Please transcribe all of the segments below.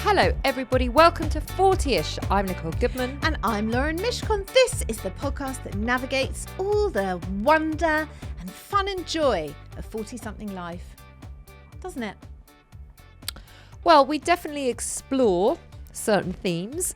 Hello everybody, welcome to 40ish. I'm Nicole Goodman. And I'm Lauren Mishcon. This is the podcast that navigates all the wonder and fun and joy of 40-something life. Doesn't it? Well, we definitely explore certain themes.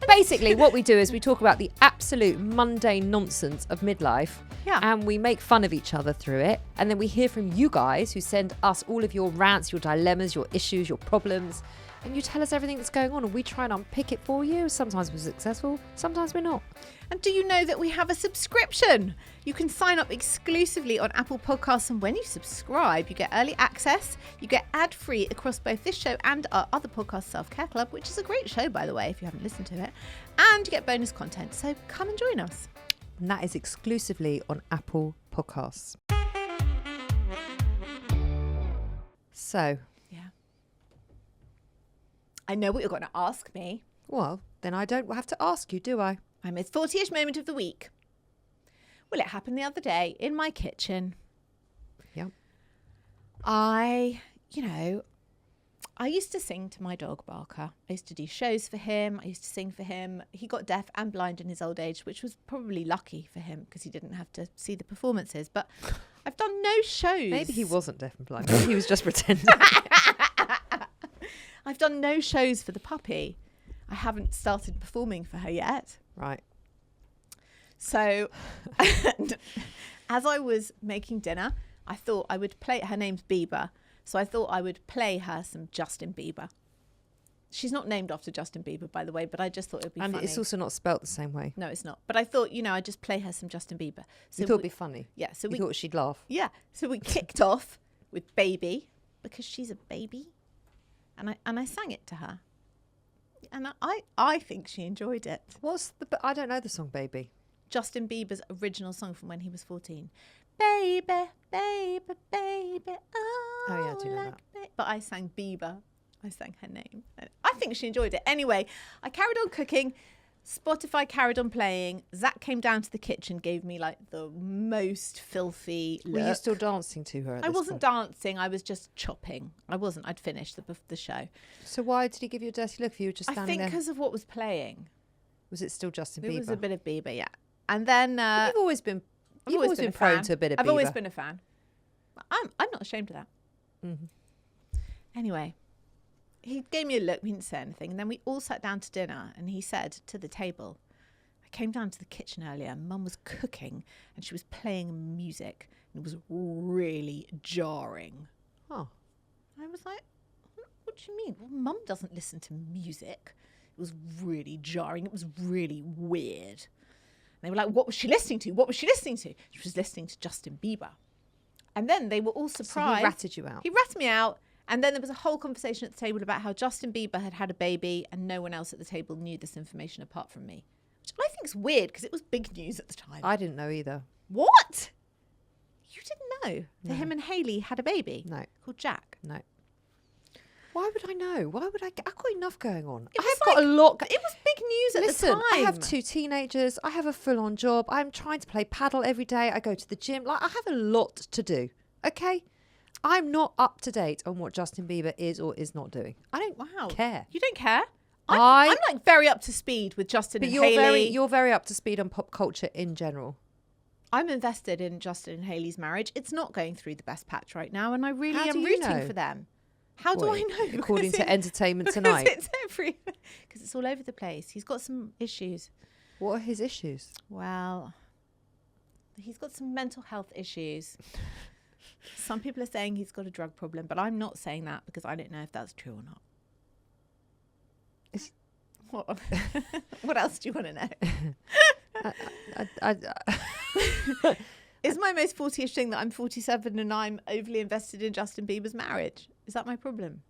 Basically, what we do is we talk about the absolute mundane nonsense of midlife. Yeah. And we make fun of each other through it. And then we hear from you guys who send us all of your rants, your dilemmas, your issues, your problems. And you tell us everything that's going on and we try and unpick it for you. Sometimes we're successful, sometimes we're not. And do you know that we have a subscription? You can sign up exclusively on Apple Podcasts, and when you subscribe, you get early access. You get ad-free across both this show and our other podcast, Self-Care Club, which is a great show, by the way, if you haven't listened to it. And you get bonus content. So come and join us. And that is exclusively on Apple Podcasts. So, yeah. I know what you're going to ask me. Well, then I don't have to ask you, do I? My most 40ish moment of the week. Well, it happened the other day in my kitchen. Yeah. I used to sing to my dog, Barker. I used to do shows for him. I used to sing for him. He got deaf and blind in his old age, which was probably lucky for him because he didn't have to see the performances. But I've done no shows. Maybe he wasn't deaf and blind. Maybe he was just pretending. I've done no shows for the puppy. I haven't started performing for her yet. Right. So as I was making dinner, I thought I would play, her name's Bieber. So I thought I would play her some Justin Bieber. She's not named after Justin Bieber, by the way, but I just thought it would be funny. And it's also not spelt the same way. No, it's not. But I thought, I'd just play her some Justin Bieber. So you thought it'd be funny? Yeah. So you thought she'd laugh? Yeah. So we kicked off with Baby, because she's a baby. And I sang it to her. And I think she enjoyed it. I don't know the song Baby. Justin Bieber's original song from when he was 14. Baby, baby, baby. Oh yeah, I do know that. But I sang Bieber. I sang her name. I think she enjoyed it. Anyway, I carried on cooking. Spotify carried on playing. Zach came down to the kitchen, gave me like the most filthy look. Were you still dancing to her at I this wasn't point? dancing. I was just chopping. I wasn't. I'd finished the show. So why did he give you a dirty look if you were just I standing think there? because of what was playing. Was it still Justin Bieber? It was a bit of Bieber, yeah. And then... You've always been prone to a bit of Bieber. I've always been a fan. I'm not ashamed of that. Mm-hmm. Anyway, he gave me a look. He didn't say anything. And then we all sat down to dinner. And he said to the table, I came down to the kitchen earlier. Mum was cooking and she was playing music. And it was really jarring. Oh. I was like, what do you mean? Well, Mum doesn't listen to music. It was really jarring. It was really weird. And they were like, what was she listening to? What was she listening to? She was listening to Justin Bieber. And then they were all surprised. So he ratted you out. He ratted me out. And then there was a whole conversation at the table about how Justin Bieber had had a baby and no one else at the table knew this information apart from me. Which I think is weird because it was big news at the time. I didn't know either. What? You didn't know that No. him and Hayley had a baby? No. Called Jack? No. Why would I know? Why would I? I've got enough going on. It I was have got a lot. It was big news at Listen, the time. I have 2 teenagers. I have a full-on job. I'm trying to play paddle every day. I go to the gym. Like, I have a lot to do. Okay? I'm not up to date on what Justin Bieber is or is not doing. I don't care. You don't care? I'm like very up to speed with Justin and Hayley. You're very up to speed on pop culture in general. I'm invested in Justin and Hayley's marriage. It's not going through the best patch right now, and I really How am do you rooting know? for them. How do I know? According to Entertainment because Tonight. Because it's all over the place. He's got some issues. What are his issues? Well, he's got some mental health issues. Some people are saying he's got a drug problem, but I'm not saying that because I don't know if that's true or not. What? What else do you want to know? Is my most 40ish thing that I'm 47 and I'm overly invested in Justin Bieber's marriage? Is that my problem?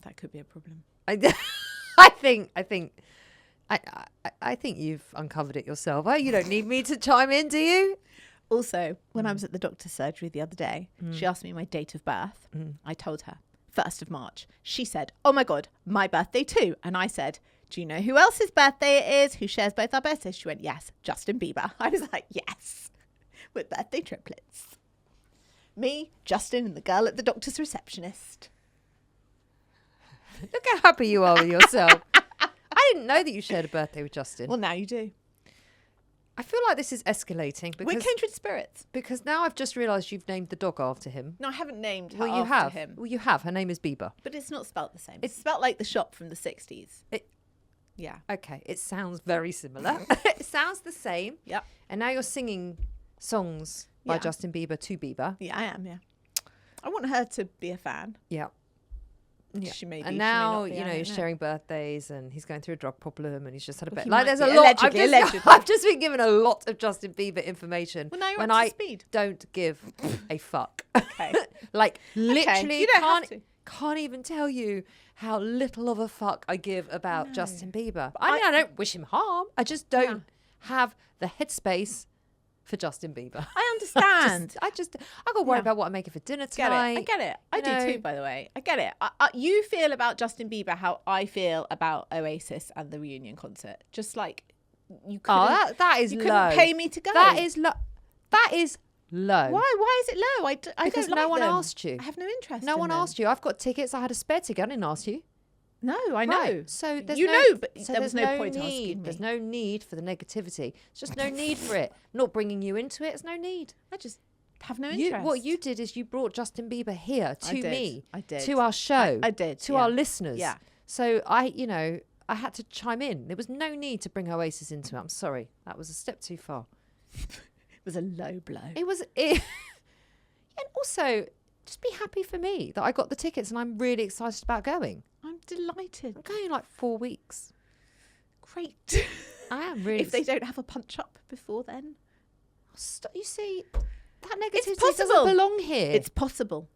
That could be a problem. I think you've uncovered it yourself. Oh, you don't need me to chime in, do you? Also, when I was at the doctor's surgery the other day, she asked me my date of birth. I told her 1st of March. She said, oh my God, my birthday too. And I said, do you know who else's birthday it is? Who shares both our birthdays? She went, yes, Justin Bieber. I was like, yes. With birthday triplets. Me, Justin, and the girl at the doctor's receptionist. Look how happy you are with yourself. I didn't know that you shared a birthday with Justin. Well, now you do. I feel like this is escalating We're because kindred spirits. now I've just realised you've named the dog after him. No, I haven't named her Well, you after have. him. Well, you have. Her name is Bieber. But it's not spelt the same. It's spelt like the shop from the 60s. Yeah. Okay, it sounds very similar. It sounds the same. Yep. And now you're singing songs by Yeah. Justin Bieber to Bieber. Yeah, I am, yeah. I want her to be a fan. Yeah. She may be. And she may now, not be, I you're don't know. sharing birthdays and he's going through a drug problem and he's just had a Well, bit. he Like, might there's a be. lot. Allegedly. I've just been given a lot of Justin Bieber information. Well, now you're when up to I speed. don't give a fuck. Okay. Like, literally You don't have to. can't even tell you how little of a fuck I give about No. Justin Bieber. I mean, I don't wish him harm. I just don't Yeah. have the headspace for Justin Bieber. I understand. I got to worry Yeah. about what I'm making for dinner Get tonight. it. I get it. I you do know. too, by the way. I get it. You feel about Justin Bieber how I feel about Oasis and the reunion concert. Just like you couldn't, Oh, that is you low. couldn't pay me to go. That is low. That is low. Why? Why is it low? I Because don't no like one them. asked you. I have no interest. No in one them. asked you. I've got tickets. I had a spare ticket. I didn't ask you. No, I know. Right. So there's You no, know, but so there was there's no point need. asking me. There's no need for the negativity. It's just no need for it. Not bringing you into it. There's no need. I just have no You, interest. what you did is you brought Justin Bieber here I to did. me, I did. to our show, I did, to yeah. our listeners. Yeah. So I had to chime in. There was no need to bring Oasis into it. I'm sorry, that was a step too far. It was a low blow. It was, and also just be happy for me that I got the tickets and I'm really excited about going. I'm delighted. I'm going in like 4 weeks. Great. I am really. If they don't have a punch up before then, You see, that negativity possible. doesn't belong here. it's possible.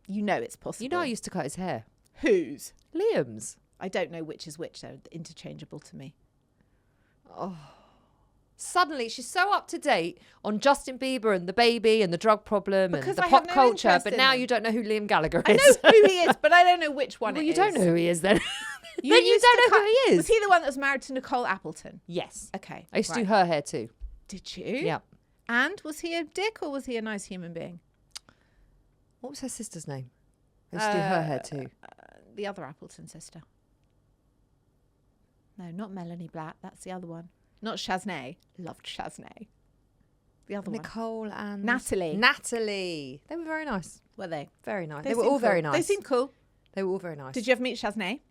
You know it's possible. You know, I used to cut his hair. Whose? Liam's. I don't know which is which. They're interchangeable to me. Suddenly, she's so up to date on Justin Bieber and the baby and the drug problem Because and the I have pop no culture, interest but in now them. you don't know who Liam Gallagher I is. know who he is, but I don't know which one Well, it you is. don't know who he is then. You Then you used don't to know who he is. Was he the one that was married to Nicole Appleton? Yes. Okay. I used to do right. her hair too. Did you? Yeah. And was he a dick or was he a nice human being? What was her sister's name? I used to do her hair too. The other Appleton sister. No, not Melanie Black. That's the other one. Not Shaznay. Loved Shaznay. The other one. Nicole and Natalie. Natalie. They were very nice. Were they? Very nice. They They were seem all very cool. nice. They seem cool. They were all very nice. Did you ever meet Shaznay?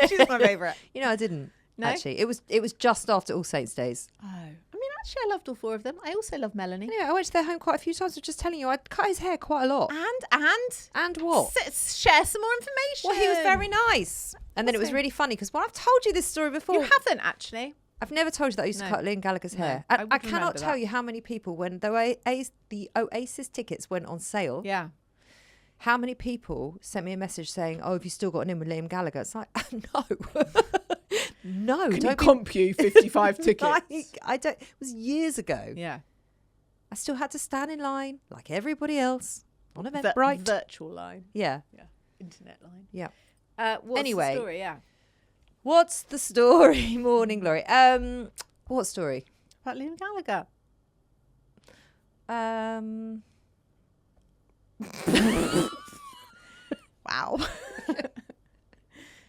She's my favourite. You know, I didn't. No? Actually, it was just after All Saints Days. Oh. I mean, actually, I loved all four of them. I also love Melanie. Anyway, I went to their home quite a few times. I was just telling you, I'd cut his hair quite a lot. And what? Share some more information. Well, he was very nice. And then it was he? really funny because I've told you this story before. You haven't actually. I've never told you that I used to No. cut Liam Gallagher's No, hair. I And would I cannot remember tell that. you how many people, when the Oasis tickets went on sale, Yeah. how many people sent me a message saying, "Oh, have you still got an in with Liam Gallagher?" It's like, no. No. Can you don't be- comp you 55 tickets? Like, I don't. It was years ago. Yeah. I still had to stand in line like everybody else on Eventbrite. Virtual line. Yeah. Yeah. Internet line. Yeah. What's Anyway. the story? Yeah. What's the story? Morning Glory. What story? About Liam Gallagher. Wow.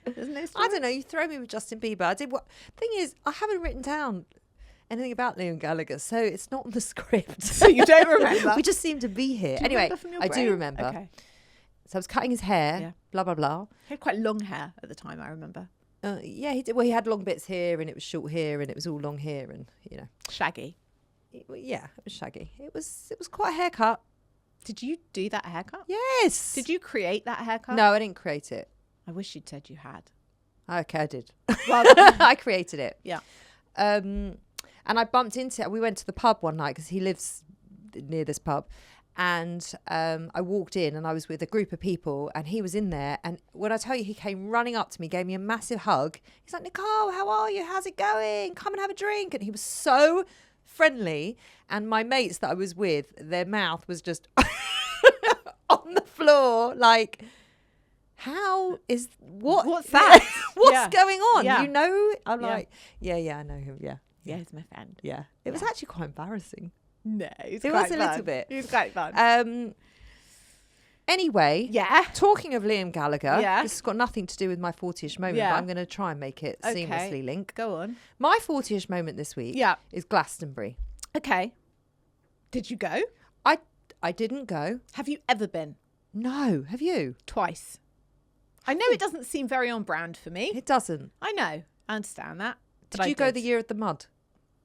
There's no story. I don't know. You throw me with Justin Bieber. I did what? Thing is, I haven't written down anything about Liam Gallagher, so it's not on the script. So you don't remember? We just seem to be here. Do you Anyway, remember from your I brain? do remember. Okay. So I was cutting his hair. Yeah. Blah blah blah. He had quite long hair at the time, I remember. Yeah, he did. Well, he had long bits here, and it was short here, and it was all long here, and Shaggy. yeah, it was shaggy. It was quite a haircut. Did you do that haircut? Yes. Did you create that haircut? No, I didn't create it. I wish you'd said you had. Okay, I did. Well, I created it. yeah. And I bumped into it. We went to the pub one night because he lives near this pub. And I walked in and I was with a group of people and he was in there. And when I tell you, he came running up to me, gave me a massive hug. He's like, "Nicole, how are you? How's it going? Come and have a drink." And he was so friendly. And my mates that I was with, their mouth was just on the floor. Like, what's that? What's Yeah. going on? Yeah. You know? I'm Yeah. like, yeah, I know him. Yeah. Yeah, he's my friend. Yeah. It was actually quite embarrassing. No, it was a little bit. It was quite fun. Anyway, Yeah. talking of Liam Gallagher, Yeah. this has got nothing to do with my 40ish moment, Yeah. but I'm going to try and make it Okay. seamlessly link. Go on. My 40ish moment this week Yeah. is Glastonbury. Okay. Did you go? I didn't go. Have you ever been? No. Have you? Twice. I know it doesn't seem very on brand for me. It doesn't. I know. I understand that. Did but you I go the year of the mud?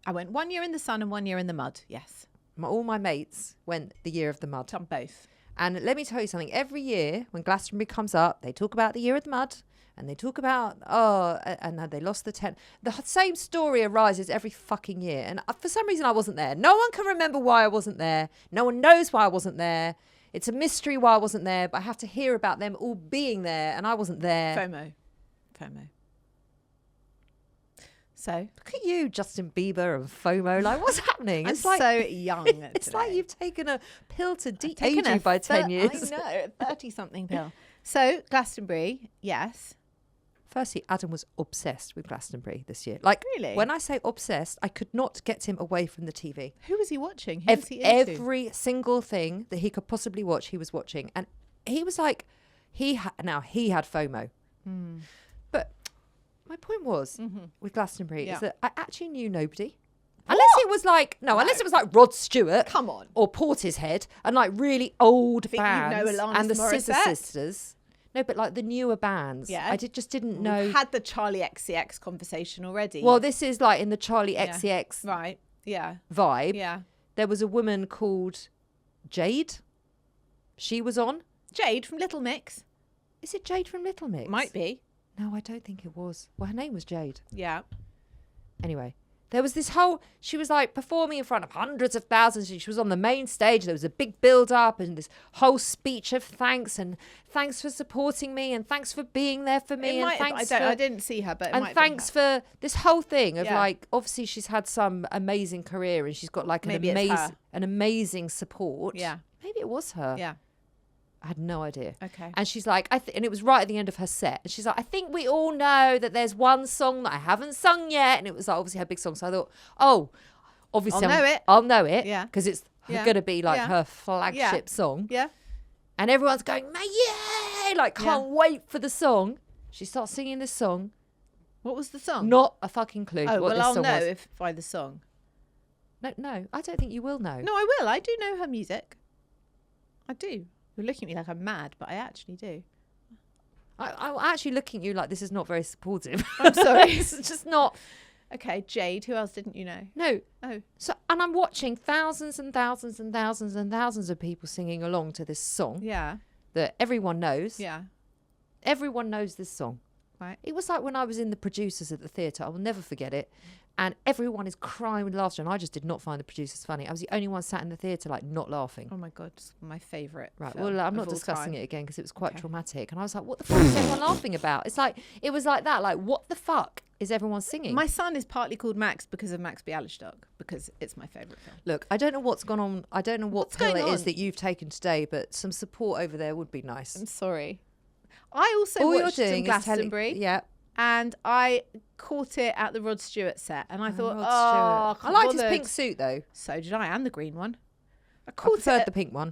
I went 1 year in the sun and 1 year in the mud. Yes. All my mates went the year of the mud. Done both. And let me tell you something. Every year when Glastonbury comes up, they talk about the year of the mud. And they talk about, and they lost the 10. The same story arises every fucking year. And for some reason, I wasn't there. No one can remember why I wasn't there. No one knows why I wasn't there. It's a mystery why I wasn't there. But I have to hear about them all being there. And I wasn't there. FOMO. So? Look at you, Justin Bieber and FOMO. Like, what's happening? I'm It's like, so young it's today. like you've taken a pill to age Taken you by 10 years. I know, 30-something pill. So, Glastonbury, yes. Firstly, Adam was obsessed with Glastonbury this year. Like, Really? when I say obsessed, I could not get him away from the TV. Who was he watching? Who was he into? Every single thing that he could possibly watch, he was watching. And he was like, he had FOMO. But my point was with Glastonbury is that I actually knew nobody. Unless it was like, unless it was like Rod Stewart. Come on. Or Portishead and like really old think you know bands. Alanis And the Scissor Morissette? Sisters. No, but like the newer bands. Yeah. I just didn't know. We've had the Charlie XCX conversation already. Well, this is like in the Charlie Yeah. XCX Right. Yeah. vibe. Yeah. There was a woman called Jade. She was on. Jade from Little Mix. Is it Jade from Little Mix? Might be. No, I don't think it was. Well, her name was Jade. Yeah. Anyway, there was this whole, she was like performing in front of hundreds of thousands. She was on the main stage. There was a big build up and this whole speech of thanks and thanks for supporting me and thanks for being there for me. It And might have- thanks I for, didn't see her, but it and might have been thanks her. for this whole thing of Yeah. like, obviously she's had some amazing career and she's got like Maybe it's her. an amazing support. Yeah. Maybe it was her. Yeah. I had no idea. Okay. And she's like, and it was right at the end of her set. And she's like, I think we all know that there's one song that I haven't sung yet. And it was like obviously her big song. So I thought, oh, obviously I'll know it. Yeah. Because it's Yeah. going to be like Yeah. her flagship song. Yeah. And everyone's going, yay! Like, can't wait for the song. She starts singing this song. What was the song? Not a fucking clue Oh, what well, this I'll song know was. if by the song. No, I don't think you will know. No, I will. I do know her music. I do. You're looking at me like I'm mad, but I actually do. I'm actually looking at you like this is not very supportive. I'm sorry. It's just not. Okay, Jade. Who else didn't you know? No. Oh. So, and I'm watching thousands and thousands and thousands and thousands of people singing along to this song Yeah. that everyone knows. Yeah. Everyone knows this song. Right. It was like when I was in the producers at the theatre. I will never forget it. And everyone is crying with laughter. And I just did not find the producers funny. I was the only one sat in the theatre, like, not laughing. Oh my God, it's my favourite. Right. film Well, I'm of not all discussing time. it again because it was quite Okay. traumatic. And I was like, what the fuck is everyone laughing about? It's like, it was like that. Like, what the fuck is everyone singing? My son is partly called Max because of Max Bialystock, because it's my favourite film. Look, I don't know what's gone on. I don't know what What's pill going it is on? that you've taken today, but some support over there would be nice. I'm sorry. I also All you're watched some doing is telling. Glastonbury, Yeah. and I caught it at the Rod Stewart set, and I thought, Rod oh, Stewart. I liked his bothered. pink suit though. So did I, and the green one. I I caught preferred it, the pink one.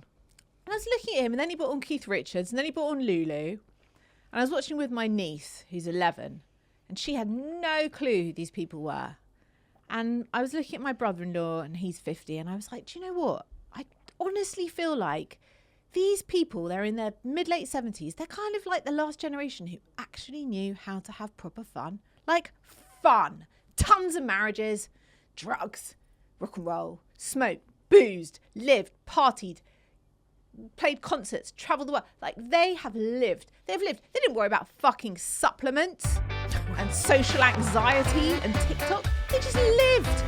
and I was looking at him, and then he brought on Keith Richards, and then he brought on Lulu, and I was watching with my niece, who's 11, and she had no clue who these people were. And I was looking at my brother-in-law, and he's 50, and I was like, do you know what? I honestly feel like these people, they're in their mid-late 70s. They're kind of like the last generation who actually knew how to have proper fun. Like, fun. Tons of marriages, drugs, rock and roll, smoked, boozed, lived, partied, played concerts, travelled the world. Like, they have lived. They've lived. They didn't worry about fucking supplements and social anxiety and TikTok. They just lived.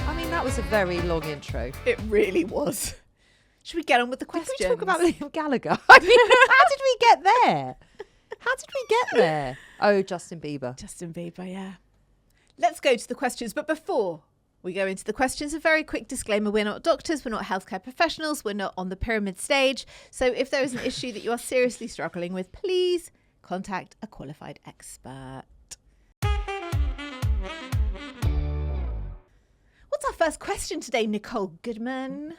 I mean, that was a very long intro. It really was. Should we get on with the questions? Did we talk about Liam Gallagher? I mean, how did we get there? How did we get there? Oh, Justin Bieber. Justin Bieber, yeah. Let's go to the questions. But before we go into the questions, a very quick disclaimer. We're not doctors. We're not healthcare professionals. We're not on the pyramid stage. So if there is an issue that you are seriously struggling with, please contact a qualified expert. What's our first question today, Nicole Goodman?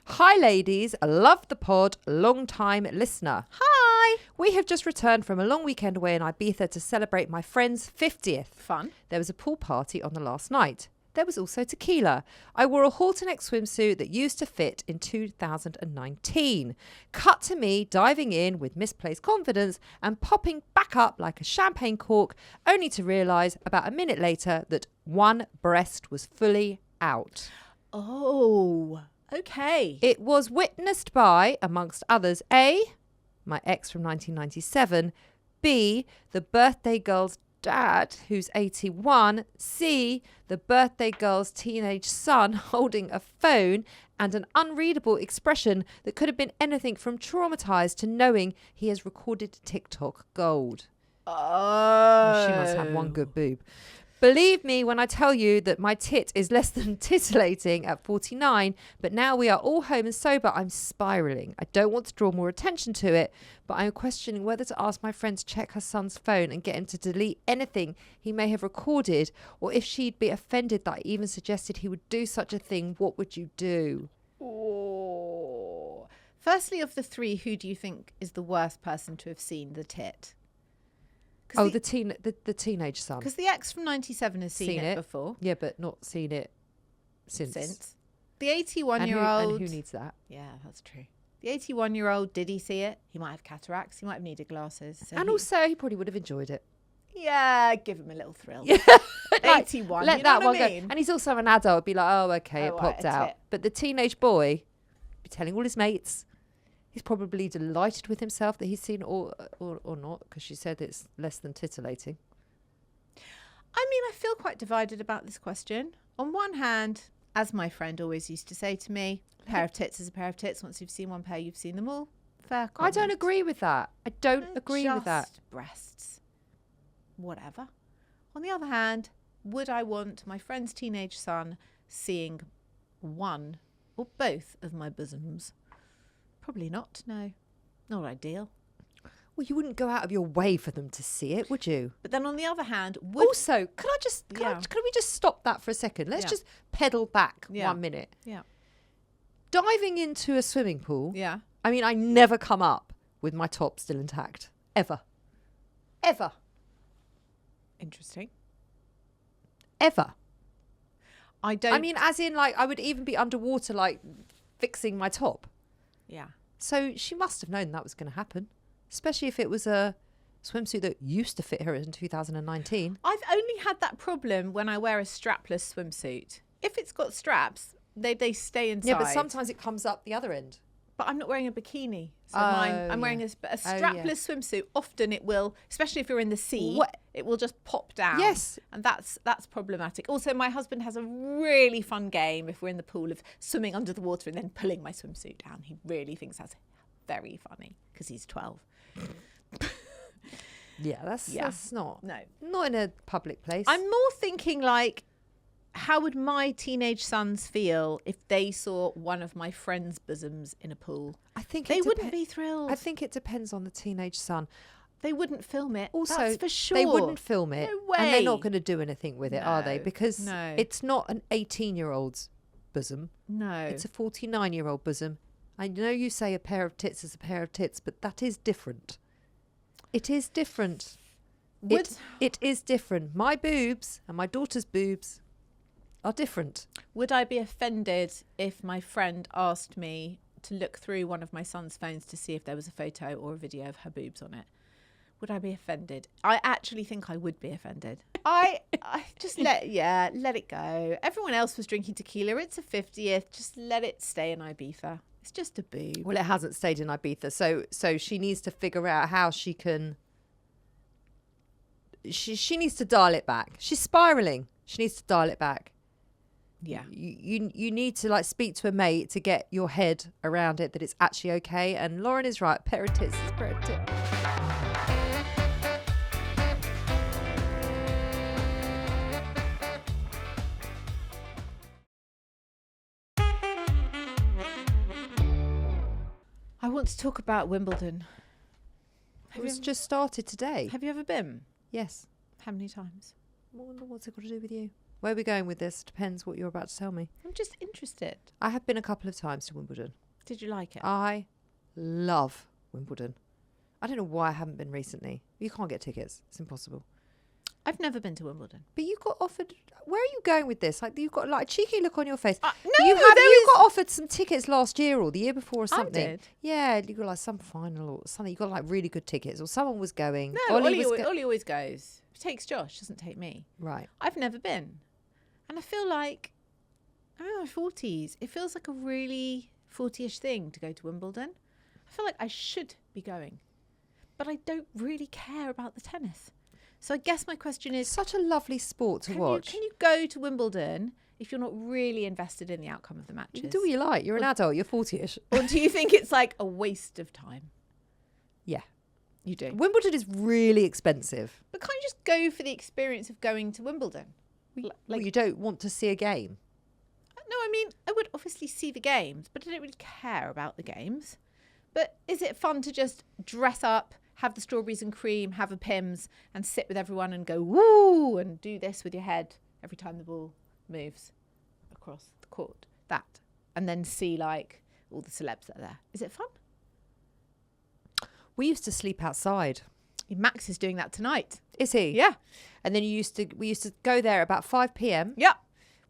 Hi, ladies. I love the pod. Long time listener. Hi. We have just returned from a long weekend away in Ibiza to celebrate my friend's 50th. Fun. There was a pool party on the last night. There was also tequila. I wore a Halterneck swimsuit that used to fit in 2019. Cut to me diving in with misplaced confidence and popping back up like a champagne cork, only to realise about a minute later that one breast was fully out. Oh, okay. It was witnessed by, amongst others, A, my ex from 1997, B, the birthday girl's dad, who's 81, C, the birthday girl's teenage son holding a phone, and an unreadable expression that could have been anything from traumatized to knowing he has recorded TikTok gold. Oh. She must have one good boob. Believe me when I tell you that my tit is less than titillating at 49, but now we are all home and sober, I'm spiralling. I don't want to draw more attention to it, but I'm questioning whether to ask my friend to check her son's phone and get him to delete anything he may have recorded, or if she'd be offended that I even suggested he would do such a thing. What would you do? Oh. Firstly, of the three, who do you think is the worst person to have seen the tit? Oh, the teenage son. Because the ex from 97 has seen it before. Yeah, but not seen it since. The 81-year-old... And who needs that? Yeah, that's true. The 81-year-old, did he see it? He might have cataracts. He might have needed glasses. So also, he probably would have enjoyed it. Yeah, give him a little thrill. Yeah. 81. Let you know that one I mean? go. And he's also an adult. Be like, oh, okay, it popped out. Tit. But the teenage boy, be telling all his mates. He's probably delighted with himself that he's seen or not, because she said it's less than titillating. I mean, I feel quite divided about this question. On one hand, as my friend always used to say to me, a pair of tits is a pair of tits. Once you've seen one pair, you've seen them all. Fair comment. I don't agree with that. I don't agree with that. Just breasts. Whatever. On the other hand, would I want my friend's teenage son seeing one or both of my bosoms? Probably not, no. Not ideal. Well, you wouldn't go out of your way for them to see it, would you? But then on the other hand, would... Also, can we just stop that for a second? Let's just pedal back 1 minute. Yeah. Diving into a swimming pool. Yeah. I mean, I never come up with my top still intact. Ever. Ever. Interesting. Ever. I don't... I mean, as in, like, I would even be underwater, like, fixing my top. Yeah. So she must have known that was going to happen, especially if it was a swimsuit that used to fit her in 2019. I've only had that problem when I wear a strapless swimsuit. If it's got straps, they stay inside. Yeah, but sometimes it comes up the other end. But I'm not wearing a bikini. So I'm wearing a strapless swimsuit. Often it will, especially if you're in the sea, it will just pop down. Yes. And that's problematic. Also, my husband has a really fun game if we're in the pool of swimming under the water and then pulling my swimsuit down. He really thinks that's very funny because he's 12. That's not in a public place. I'm more thinking like, how would my teenage sons feel if they saw one of my friends' bosoms in a pool? I think they wouldn't be thrilled. I think it depends on the teenage son. They wouldn't film it. Also, that's for sure. They wouldn't film it. No way. And they're not going to do anything with it, are they? Because it's not an 18-year-old's bosom. No. It's a 49-year-old bosom. I know you say a pair of tits is a pair of tits, but that is different. It is different. It is different. My boobs and my daughter's boobs are different. Would I be offended if my friend asked me to look through one of my son's phones to see if there was a photo or a video of her boobs on it? Would I be offended? I actually think I would be offended. I just let it go. Everyone else was drinking tequila. It's a 50th. Just let it stay in Ibiza. It's just a boob. Well, it hasn't stayed in Ibiza. So she needs to figure out how she can... She needs to dial it back. She's spiraling. She needs to dial it back. Yeah. You need to like speak to a mate to get your head around it that it's actually okay. And Lauren is right. Pair of tits is a pair of tits. I want to talk about Wimbledon. It was just started today. Have you ever been? Yes. How many times? What's it got to do with you? Where are we going with this? Depends what you're about to tell me. I'm just interested. I have been a couple of times to Wimbledon. Did you like it? I love Wimbledon. I don't know why I haven't been recently. You can't get tickets. It's impossible. I've never been to Wimbledon. But you got offered. Where are you going with this? Like you've got like a cheeky look on your face. No, you there got offered some tickets last year or the year before or something. I did. Yeah, you got like some final or something. You got like really good tickets or someone was going. No, Ollie was always goes. He takes Josh, doesn't take me. Right. I've never been. And I feel like, I'm in my 40s. It feels like a really 40-ish thing to go to Wimbledon. I feel like I should be going. But I don't really care about the tennis. So I guess my question is... Such a lovely sport to watch. Can you go to Wimbledon if you're not really invested in the outcome of the matches? You can do what you like. You're an adult. You're 40-ish. Or do you think it's like a waste of time? Yeah. You do. Wimbledon is really expensive. But can't you just go for the experience of going to Wimbledon? Well, you don't want to see a game. No, I mean, I would obviously see the games, but I don't really care about the games. But is it fun to just dress up, have the strawberries and cream, have a Pims, and sit with everyone and go, woo, and do this with your head every time the ball moves across the court? That. And then see, like, all the celebs that are there. Is it fun? We used to sleep outside. Max is doing that tonight. Is he? Yeah. And then we used to go there about 5 p.m. Yeah.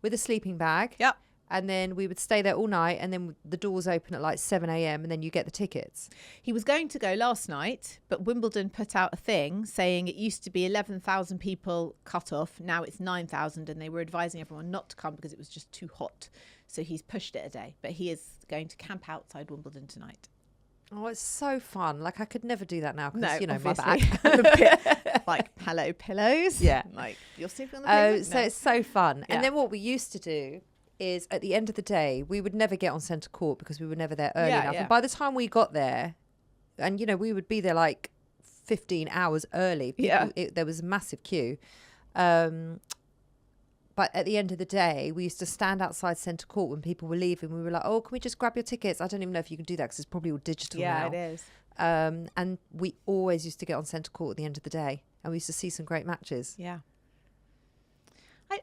with a sleeping bag. Yeah. And then we would stay there all night, and then the doors open at like 7 a.m. and then you get the tickets. He was going to go last night, but Wimbledon put out a thing saying it used to be 11,000 people cut off. Now it's 9,000, and they were advising everyone not to come because it was just too hot. So he's pushed it a day, but he is going to camp outside Wimbledon tonight. Oh, it's so fun. Like I could never do that now because, No, you know, my obviously. back. I'm a bit like, hello, pillows. Yeah. Like, you're sleeping on the pavement? So it's so fun. Yeah. And then what we used to do is at the end of the day, we would never get on centre court because we were never there early enough. Yeah. And by the time we got there, and, you know, we would be there like 15 hours early. There was a massive queue. But at the end of the day, we used to stand outside centre court when people were leaving. We were like, oh, can we just grab your tickets? I don't even know if you can do that because it's probably all digital now. Yeah, it is. And we always used to get on centre court at the end of the day. And we used to see some great matches. Yeah.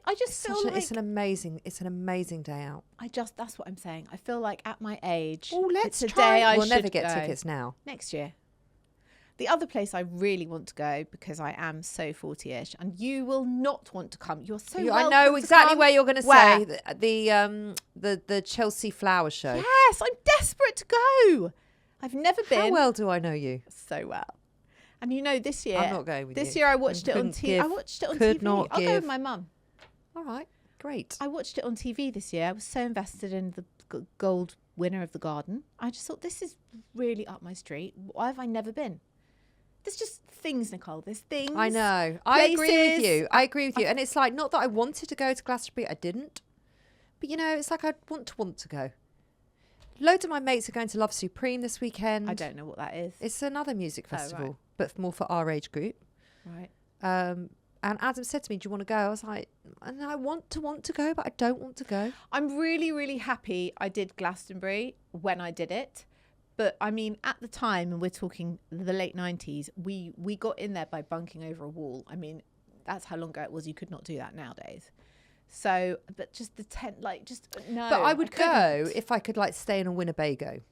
I just feel like... It's an amazing day out. That's what I'm saying. I feel like at my age... Oh, let's it's a try. day I We'll never should get go. tickets now. Next year. The other place I really want to go, because I am so 40-ish, and you will not want to come. You're so I welcome know to exactly come. where you're going to Where? say the Chelsea Flower Show. Yes, I'm desperate to go. I've never been. How well do I know you? So well. And you know, this year... I'm not going with you. This year I watched it on Couldn't TV. give, I watched it on could TV. not I'll go give. with my mum. All right, great. I watched it on TV this year. I was so invested in the gold winner of the Garden. I just thought, this is really up my street. Why have I never been? There's just things, Nicole. There's things. I know. I agree with places. you. I agree with you. And it's like, not that I wanted to go to Glastonbury. I didn't. But, you know, it's like I want to go. Loads of my mates are going to Love Supreme this weekend. I don't know what that is. It's another music festival, right. but more for our age group. Right. And Adam said to me, do you want to go? I was like, and I want to go, but I don't want to go. I'm really, really happy I did Glastonbury when I did it. But I mean, at the time, and we're talking the late 90s, we got in there by bunking over a wall. I mean, that's how long ago it was. You could not do that nowadays. So, but just the tent, like, just no. But I would go couldn't. if I could like stay in a Winnebago.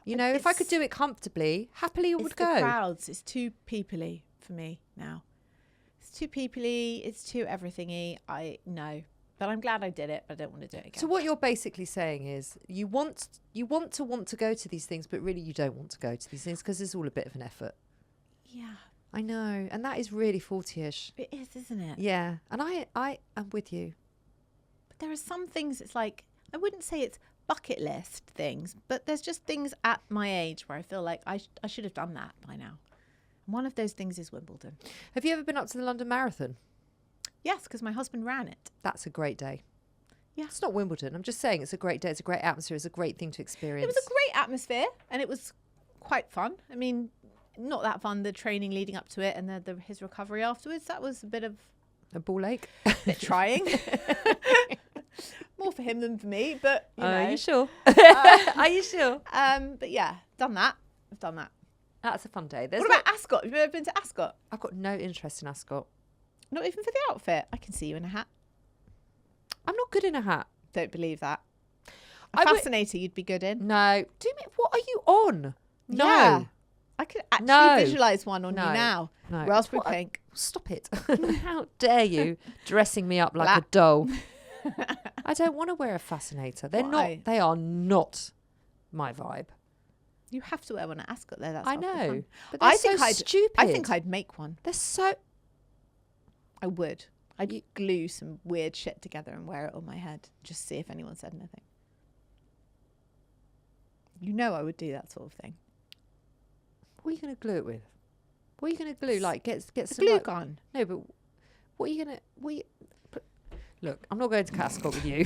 You know, if I could do it comfortably, happily I would It's go. the crowds. It's too peoply for me now. It's too peoply. It's too everythingy. I know, but I'm glad I did it. But I don't want to do it again. So what you're basically saying is you want to go to these things, but really you don't want to go to these things because it's all a bit of an effort. Yeah, I know, and that is really 40-ish. it is, isn't it? Yeah, and I am with you. But there are some things. It's like, I wouldn't say it's bucket list things, but there's just things at my age where I feel like I should have done that by now. And one of those things is Wimbledon. Have you ever been up to the London Marathon? Yes, because my husband ran it. That's a great day. Yeah. It's not Wimbledon. I'm just saying it's a great day. It's a great atmosphere. It's a great thing to experience. It was a great atmosphere and it was quite fun. I mean, not that fun, the training leading up to it and his recovery afterwards. That was a bit of a ball ache. bit trying. More for him than for me, but you know. Are you sure? Are you sure? But yeah, done that. I've done that. That's a fun day. What about Ascot? Have you ever been to Ascot? I've got no interest in Ascot. Not even for the outfit. I can see you in a hat. I'm not good in a hat. Don't believe that. I would- Fascinator you'd be good in. No. Do you mean, what are you on? No. Yeah. I could actually No. visualise one on No. you now. No. Raspberry What a- pink. Stop it. How dare you dressing me up like Black. a doll. I don't want to wear a fascinator. They're Why? not. They are not my vibe. You have to wear one at Ascot though. That's I half the know. fun. But they're I so think I'd- stupid. I think I'd make one. They're so... I would. I'd glue some weird shit together and wear it on my head. Just see if anyone said anything. You know I would do that sort of thing. What are you going to glue it with? What are you going to glue? Like, get A some... glue like- gun. No, but what are you going to... Look, I'm not going to Ascot with you.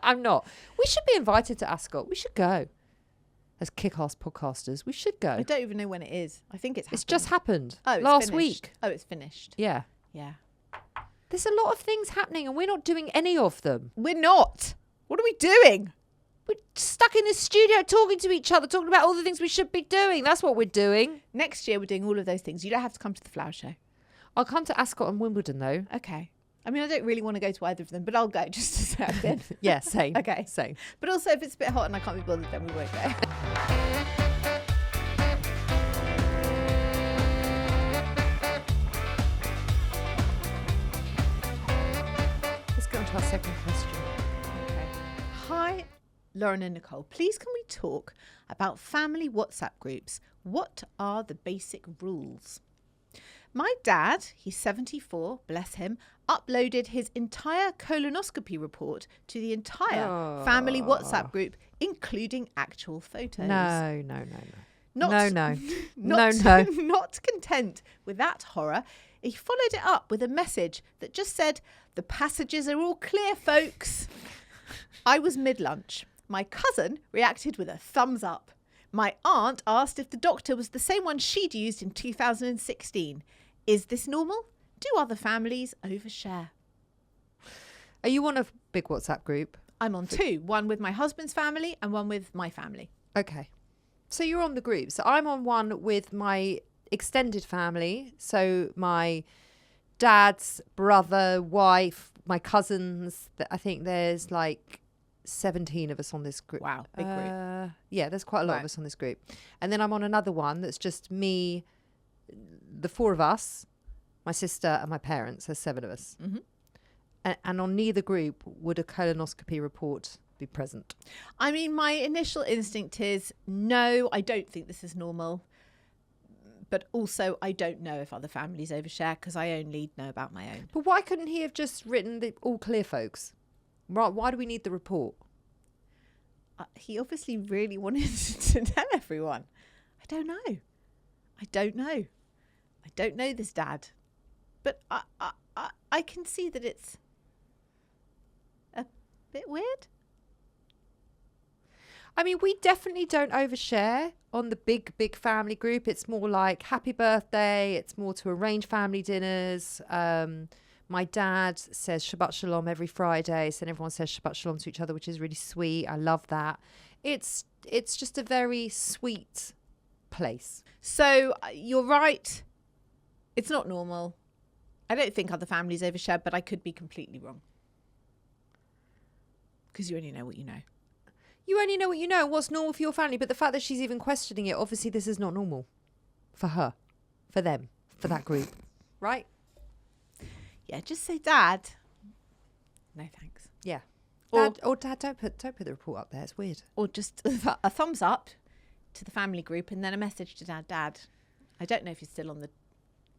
I'm not. We should be invited to Ascot. We should go. As kick-ass podcasters, we should go. I don't even know when it is. I think it's happened. It's just happened. Oh, it's last finished. week. Oh, it's finished. Yeah. Yeah. There's a lot of things happening and we're not doing any of them. We're not. What are we doing? We're stuck in the studio talking to each other, talking about all the things we should be doing. That's what we're doing. Next year we're doing all of those things. You don't have to come to the flower show. I'll come to Ascot and Wimbledon though. Okay. I mean, I don't really want to go to either of them, but I'll go just to say I've been. Yeah, same. Okay. Same. But also, if it's a bit hot and I can't be bothered, then we won't go. Let's go on to our second question. Okay. Hi, Lauren and Nicole. Please can we talk about family WhatsApp groups? What are the basic rules? My dad, he's 74, bless him, uploaded his entire colonoscopy report to the entire family WhatsApp group, including actual photos. No. Not, No. Not content with that horror, he followed it up with a message that just said, "The passages are all clear, folks." I was mid-lunch. My cousin reacted with a thumbs up. My aunt asked if the doctor was the same one she'd used in 2016. Is this normal? Do other families overshare? Are you on a big WhatsApp group? I'm on two, one with my husband's family and one with my family. Okay. So you're on the group. So I'm on one with my extended family. So my dad's brother, wife, my cousins. I think there's like 17 of us on this group. Wow, big group. Yeah, there's quite a lot of us on this group. And then I'm on another one that's just me, the four of us, my sister and my parents. There's 7 of us. Mm-hmm. And on neither group would a colonoscopy report be present. I mean, my initial instinct is no, I don't think this is normal. But also, I don't know if other families overshare because I only know about my own. But why couldn't he have just written the all clear, folks? Right? Why do we need the report? He obviously really wanted to tell everyone. I don't know. I don't know this dad. But I can see that it's a bit weird. I mean, we definitely don't overshare on the big family group. It's more like happy birthday. It's more to arrange family dinners. My dad says Shabbat Shalom every Friday. So everyone says Shabbat Shalom to each other, which is really sweet. I love that. It's just a very sweet place. So you're right. It's not normal. I don't think other families overshare, but I could be completely wrong. Because you only know what you know. You only know what you know, what's normal for your family. But the fact that she's even questioning it, obviously this is not normal for her, for them, for that group. Right? Yeah, just say dad. No thanks. Yeah. Or- Dad, don't put the report up there. It's weird. Or just a thumbs up to the family group and then a message to dad. I don't know if you're still on the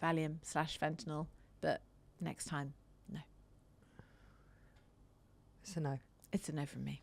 Valium/fentanyl, but next time, no. It's a no. It's a no from me.